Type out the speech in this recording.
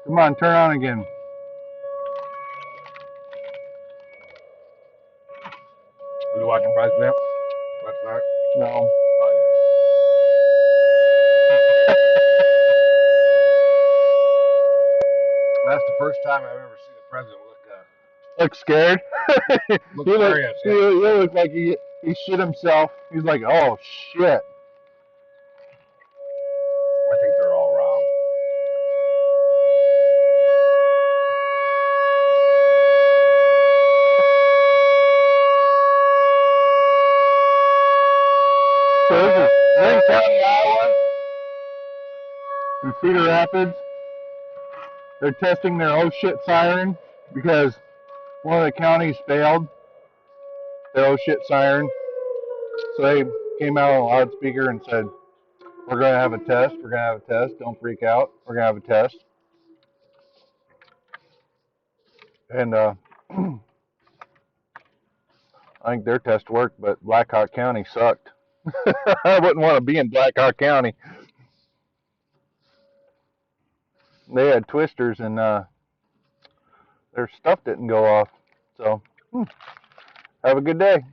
Come on, turn on again. Were you watching President last night? No. That's the first time I've ever seen the president Look scared. look you serious. look like he shit himself. He's like, oh shit. I think they're all wrong. So this is Linn County, Iowa, in Cedar Rapids. They're testing their oh shit siren because one of the counties failed their oh shit siren. So they came out on a loudspeaker and said, we're going to have a test. We're going to have a test. Don't freak out. We're going to have a test. And I think their test worked, but Blackhawk County sucked. I wouldn't want to be in Blackhawk County. They had twisters and their stuff didn't go off. So, have a good day.